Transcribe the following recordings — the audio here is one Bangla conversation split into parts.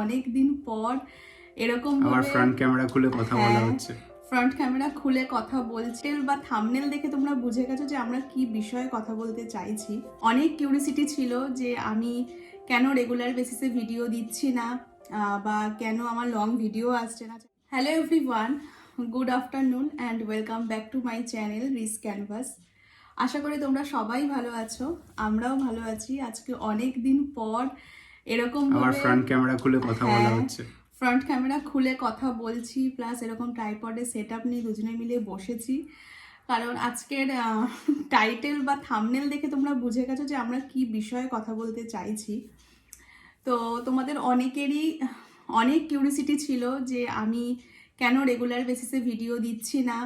অনেক দিন পর এরকম আবার ফ্রন্ট ক্যামেরা খুলে কথা বলা হচ্ছে। ফ্রন্ট ক্যামেরা খুলে কথা বলছে বা থাম্বনেল দেখে তোমরা বুঝে গেছো যে আমরা কি বিষয়ে কথা বলতে চাইছি। অনেক কিউরিসিটি ছিল যে আমি কেন রেগুলার বেসিসে ভিডিও দিচ্ছি না বা কেন আমার লং ভিডিও আসছে না। Hello everyone, good afternoon and welcome back to my channel রিস ক্যানভাস। আশা করি তোমরা সবাই ভালো আছো, আমরাও ভালো আছি। আজকে অনেক দিন পর এরকম আবার ফ্রন্ট ক্যামেরা খুলে কথা বলা হচ্ছে। ফ্রন্ট ক্যামেরা খুলে কথা বলছি, প্লাস এরকম ট্রাইপডে সেট আপ নিয়ে দুজনে মিলে বসেছি। কারণ আজকের টাইটেল বা থাম্বনেল দেখে তোমরা বুঝে গেছো যে আমরা কি বিষয়ে কথা বলতে চাইছি। তো তোমাদের অনেকেরই অনেক কিউরিসিটি ছিল যে আমি কেন রেগুলার বেসিসে ভিডিও দিচ্ছি না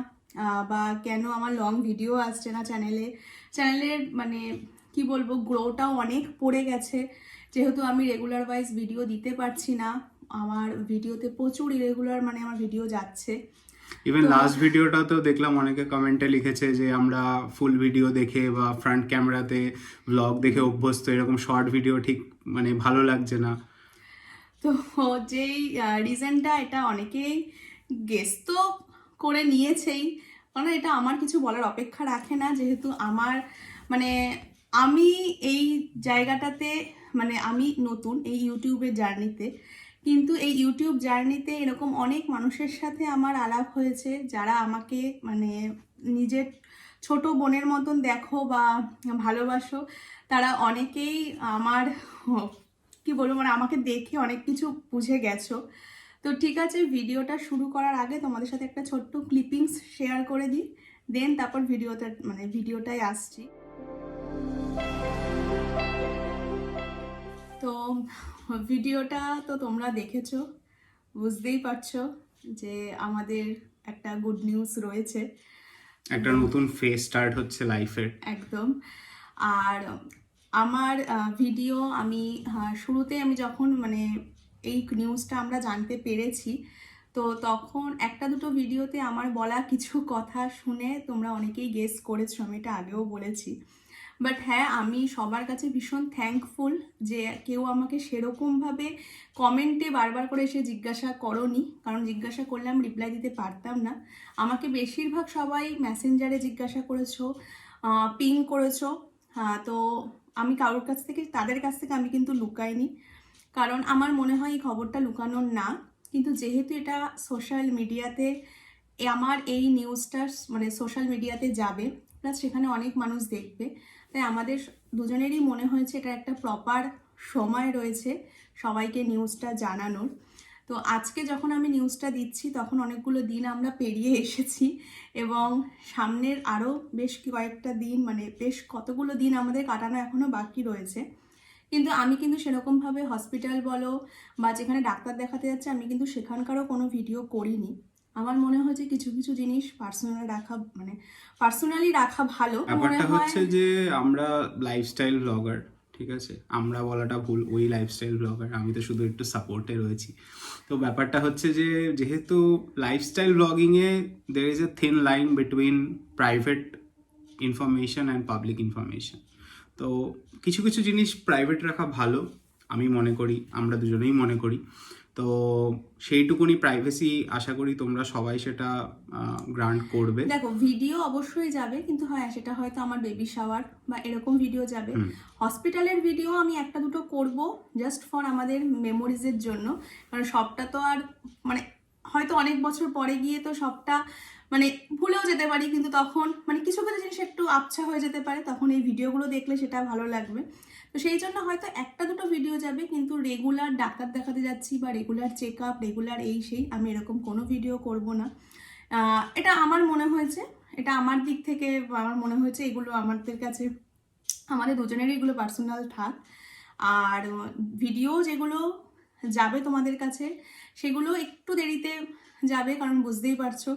বা কেন আমার লং ভিডিও আসছে না চ্যানেলের মানে কি বলবো, গ্রোটাও অনেক পড়ে গেছে যেহেতু আমি রেগুলার ওয়াইজ ভিডিও দিতে পারছি না। আমার ভিডিওতে প্রচুর ইরেগুলার মানে আমার ভিডিও যাচ্ছে। ইভেন লাস্ট ভিডিওটাতেও দেখলাম অনেকে কমেন্টে লিখেছে যে আমরা ফুল ভিডিও দেখে বা ফ্রন্ট ক্যামেরাতে ব্লগ দেখে অভ্যস্ত, এরকম শর্ট ভিডিও ঠিক মানে ভালো লাগছে না। তো যেই রিজনটা, এটা অনেকেই গেস তো করে নিয়েছেই, কারণ এটা আমার কিছু বলার অপেক্ষা রাখে না। যেহেতু আমার মানে আমি এই জায়গাটাতে মানে আমি নতুন এই ইউটিউবের জার্নিতে, কিন্তু এই ইউটিউব জার্নিতে এরকম অনেক মানুষের সাথে আমার আলাপ হয়েছে যারা আমাকে মানে নিজের ছোট বোনের মতন দেখো বা ভালোবাসো। তারা অনেকেই আমার কি বলবো মানে আমাকে দেখে অনেক কিছু বুঝে গেছো। তো ঠিক আছে, ভিডিওটা শুরু করার আগে তোমাদের সাথে একটা ছোট্ট ক্লিপিংস শেয়ার করে দিই, দেন তারপর ভিডিওটাই আসছি। তো ভিডিওটা তো তোমরা দেখেছো, বুঝতেই পারছো যে আমাদের একটা গুড নিউজ রয়েছে, একটা নতুন ফেজ স্টার্ট হচ্ছে লাইফের। একদম। আর আমার ভিডিও আমি শুরুতে আমি যখন মানে এই নিউজটা আমরা জানতে পেরেছি, তো তখন একটা দুটো ভিডিওতে আমার বলা কিছু কথা শুনে তোমরা অনেকেই গেস করেছো, আমি এটা আগেও বলেছি। বাট হ্যাঁ, আমি সবার কাছে ভীষণ থ্যাঙ্কফুল যে কেউ আমাকে সেরকমভাবে কমেন্টে বারবার করে এসে জিজ্ঞাসা করোনি, কারণ জিজ্ঞাসা করলে আমি রিপ্লাই দিতে পারতাম না। আমাকে বেশিরভাগ সবাই মেসেঞ্জারে জিজ্ঞাসা করেছো, পিং করেছো। তো আমি কারোর কাছ থেকে তাদের কাছ থেকে আমি কিন্তু লুকাইনি, কারণ আমার মনে হয় এই খবরটা লুকানোর না। কিন্তু যেহেতু এটা সোশ্যাল মিডিয়াতে আমার এই নিউজটা মানে সোশ্যাল মিডিয়াতে যাবে, প্লাস সেখানে অনেক মানুষ দেখবে, তাই আমাদের দুজনেরই মনে হয়েছে এটা একটা প্রপার সময় রয়েছে সবাইকে নিউজটা জানানোর। তো আজকে যখন আমি নিউজটা দিচ্ছি তখন অনেকগুলো দিন আমরা পেরিয়ে এসেছি এবং সামনের আরও বেশ কয়েকটা দিন মানে বেশ কতগুলো দিন আমাদের কাটানো এখনও বাকি রয়েছে। কিন্তু আমি কিন্তু সেরকমভাবে হসপিটাল বলো বা যেখানে ডাক্তার দেখাতে যাচ্ছে আমি কিন্তু সেখানকারও কোনো ভিডিও করিনি। আমার মনে হয় যে কিছু কিছু জিনিস পার্সোনালি রাখা ভালো মনে ব্যাপারটা হয়। হচ্ছে যে আমরা লাইফস্টাইল ব্লগার, ঠিক আছে, আমরা বলাটা ভুল, ওই লাইফস্টাইল ব্লগার, আমি তো শুধু একটু সাপোর্টে রয়েছি। তো ব্যাপারটা হচ্ছে যে যেহেতু লাইফস্টাইল ব্লগিংয়ে there is a thin line between private information and public information. তো কিছু কিছু জিনিস প্রাইভেট রাখা ভালো আমি মনে করি, আমরা দুজনেই মনে করি। তো সেইটুকুনি প্রাইভেসি আশা করি তোমরা সবাই সেটা গ্রান্ট করবে। দেখো, ভিডিও অবশ্যই যাবে, কিন্তু হ্যাঁ সেটা হয়তো আমার বেবি শাওয়ার বা এরকম ভিডিও যাবে। হসপিটালের ভিডিও আমি একটা দুটো করব জাস্ট ফর আমাদের মেমোরিজের জন্য, কারণ সবটা তো আর মানে হয়তো অনেক বছর পরে গিয়ে তো সবটা মানে ভুলেও যেতে পারি, কিন্তু তখন মানে কিছু কিছু জিনিস একটু আবছা হয়ে যেতে পারে, তখন এই ভিডিওগুলো দেখলে সেটা ভালো লাগবে। তো সেই জন্য হয়তো একটা দুটো ভিডিও যাবে, কিন্তু রেগুলার ডাক্তার দেখাতে যাচ্ছি বা রেগুলার চেক আপ রেগুলার এই সেই আমি এরকম কোনো ভিডিও করব না। এটা আমার মনে হয়েছে, এটা আমার দিক থেকে আমার মনে হয়েছে এগুলো আমাদের কাছে আমাদের দুজনেরই এগুলো পার্সোনাল থাক। আর ভিডিও যেগুলো যাবে তোমাদের কাছে সেগুলো একটু দেরিতে যাবে, কারণ বুঝতেই পারছো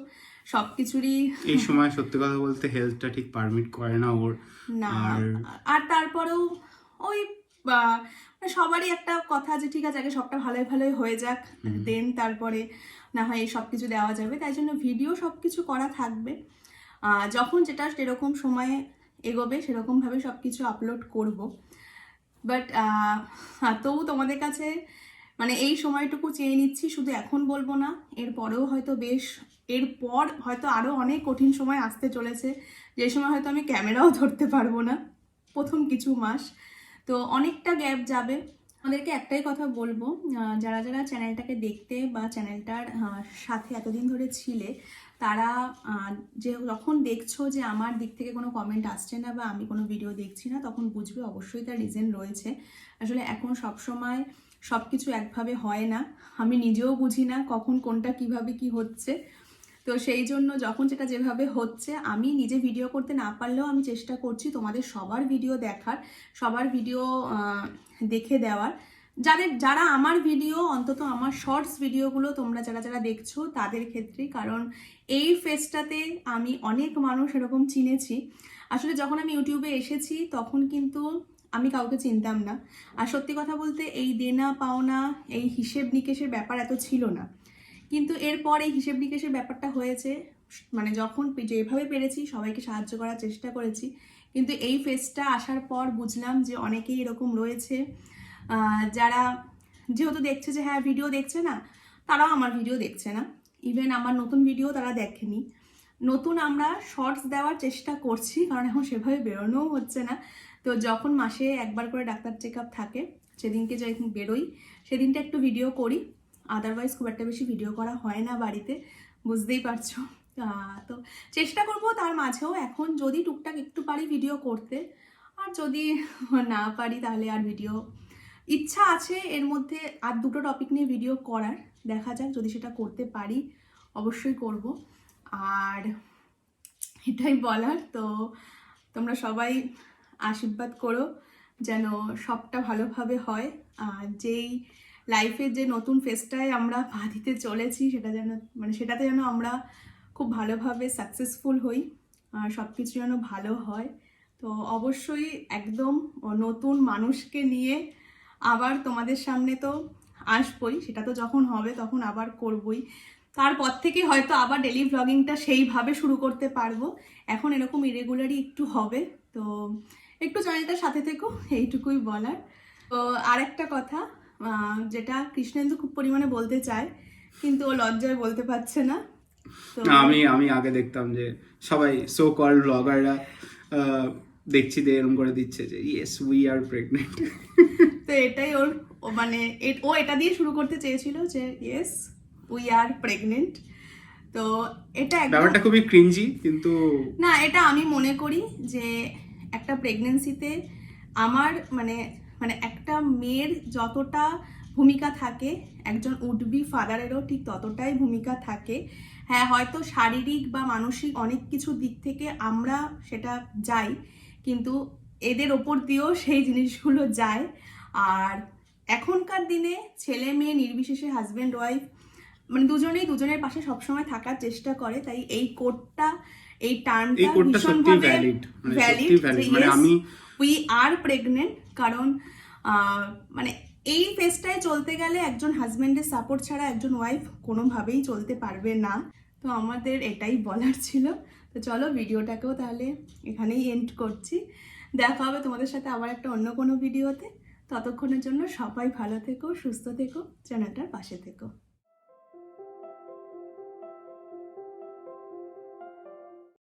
সব কিছুরই এই সময় সত্যি কথা বলতে হেলথটা ঠিক পারমিট করে না ওর না। আর তারপরেও ওই সবারই একটা কথা যে ঠিক আছে আগে সবটা ভালোই ভালোই হয়ে যাক, দেন তারপরে না হয় এই সব কিছু দেওয়া যাবে। তাই জন্য ভিডিও সব কিছু করা থাকবে, যখন যেটা সেরকম সময়ে এগোবে সেরকমভাবে সব কিছু আপলোড করব। বাট তবু তোমাদের কাছে মানে এই সময়টুকু চেয়ে নিচ্ছি, শুধু এখন বলবো না, এরপরেও হয়তো এরপর হয়তো আরও অনেক কঠিন সময় আসতে চলেছে, যে সময় হয়তো আমি ক্যামেরাও ধরতে পারবো না প্রথম কিছু মাস। তো অনেকটা গ্যাপ যাবে। আমাদেরকে একটাই কথা বলবো, যারা যারা চ্যানেলটাকে দেখতে বা চ্যানেলটার সাথে এতদিন ধরে ছিলে, তারা যে যখন দেখছো যে আমার দিক থেকে কোনো কমেন্ট আসছে না বা আমি কোনো ভিডিও দেখছি না, তখন বুঝবে অবশ্যই তার রিজন রয়েছে। আসলে এখন সবসময় সব কিছু একভাবে হয় না, আমি নিজেও বুঝি না কখন কোনটা কিভাবে কি হচ্ছে। তো সেই জন্য যখন যেটা যেভাবে হচ্ছে, আমি নিজে ভিডিও করতে না পারলেও আমি চেষ্টা করছি তোমাদের সবার ভিডিও দেখার, সবার ভিডিও দেখে দেওয়ার, যারা আমার ভিডিও, অন্তত আমার শর্টস ভিডিওগুলো তোমরা যারা যারা দেখছো তাদের ক্ষেত্রে। কারণ এই ফেজটাতে আমি অনেক মানুষ এরকম চিনেছি। আসলে যখন আমি ইউটিউবে এসেছি তখন কিন্তু আমি কাউকে চিনতাম না। আর সত্যি কথা বলতে এই দেনা পাওনা, এই হিসেব নিকেশের ব্যাপার এত ছিল না। কিন্তু এরপর এই হিসেব নিকেশের ব্যাপারটা হয়েছে। মানে যখন যেভাবে পেরেছি সবাইকে সাহায্য করার চেষ্টা করেছি, কিন্তু এই ফেজটা আসার পর বুঝলাম যে অনেকেই এরকম রয়েছে, যারা যেহেতু দেখছে যে হ্যাঁ ভিডিও দেখছে না, তারাও আমার ভিডিও দেখছে না। ইভেন আমার নতুন ভিডিও তারা দেখেনি। নতুন আমরা শর্টস দেওয়ার চেষ্টা করছি, কারণ এখন সেভাবে বেরোনোও হচ্ছে না। তো যখন মাসে একবার করে ডাক্তার চেক আপ থাকে, সেদিনকে যখন বেরোই সেদিনটা একটু ভিডিও করি, আদারওয়াইজ খুব একটা বেশি ভিডিও করা হয় না বাড়িতে, বুঝতেই পারছো। তো চেষ্টা করবো তার মাঝেও এখন যদি টুকটাক একটু পারি ভিডিও করতে, আর যদি না পারি তাহলে আর ভিডিও, ইচ্ছা আছে এর মধ্যে আর 2টো টপিক নিয়ে ভিডিও করার, দেখা যাক যদি সেটা করতে পারি অবশ্যই করব। আর এটাই বলার। তো তোমরা সবাই আশীর্বাদ করো যেন সবটা ভালোভাবে হয়, আর যেই লাইফের যে নতুন ফেজটায় আমরা পা দিতে চলেছি সেটাতে যেন আমরা খুব ভালোভাবে সাকসেসফুল হই, আর সব কিছু যেন ভালো হয়। তো অবশ্যই একদম নতুন মানুষকে নিয়ে আবার তোমাদের সামনে তো আসবই, সেটা তো যখন হবে তখন আবার করবই। তারপর থেকে হয়তো আবার ডেলি ভ্লগিংটা সেইভাবে শুরু করতে পারবো। এখন এরকম ইরেগুলারই একটু হবে, তো একটু চ্যানেলটার সাথে থেকো, এইটুকুই বলার। তো আর একটা কথা, যেটা কৃষ্ণেন্দু খুব পরিমাণে বলতে চায় কিন্তু ও লজ্জায় বলতে পারছে না। তো আমি আগে দেখতাম যে সবাই সো কল্ড ব্লগাররা দেখছি যে এরকম করে দিচ্ছে যে ইয়েস উই আর প্রেগনেন্ট। তো এটাই মানে ও এটা দিয়ে শুরু করতে চেয়েছিল যে ইয়েস উই আর প্রেগনেন্ট। তো এটা ব্যাপারটা খুবই ক্রিঞ্জি, কিন্তু না, এটা আমি মনে করি যে একটা প্রেগনেন্সিতে আমার মানে মানে একটা মেয়ের যতটা ভূমিকা থাকে, একজন উডবি ফাদারেরও ঠিক ততটাই ভূমিকা থাকে। হ্যাঁ, হয়তো শারীরিক বা মানসিক অনেক কিছু দিক থেকে আমরা সেটা যাই, কিন্তু এদের ওপর দিয়েও সেই জিনিসগুলো যায়। আর এখনকার দিনে ছেলে মেয়ে নির্বিশেষে হাজব্যান্ড ওয়াইফ মানে দুজনেই দুজনের পাশে সবসময় থাকার চেষ্টা করে। তাই এই কোডটা, এই টার্মটা ভীষণভাবে ভ্যালিড, মানে আমি উই আর প্রেগনেন্ট। কারণ মানে এই ফেজটায় চলতে গেলে একজন হাজব্যান্ডের সাপোর্ট ছাড়া একজন ওয়াইফ কোনোভাবেই চলতে পারবে না। তো আমাদের এটাই বলার ছিল। তো চলো ভিডিওটাকেও তাহলে এখানেই এন্ড করছি। দেখা হবে তোমাদের সাথে আবার একটা অন্য কোনো ভিডিওতে। ততক্ষণের জন্য সবাই ভালো থেকো, সুস্থ থেকো, চ্যানেলটার পাশে থেকো।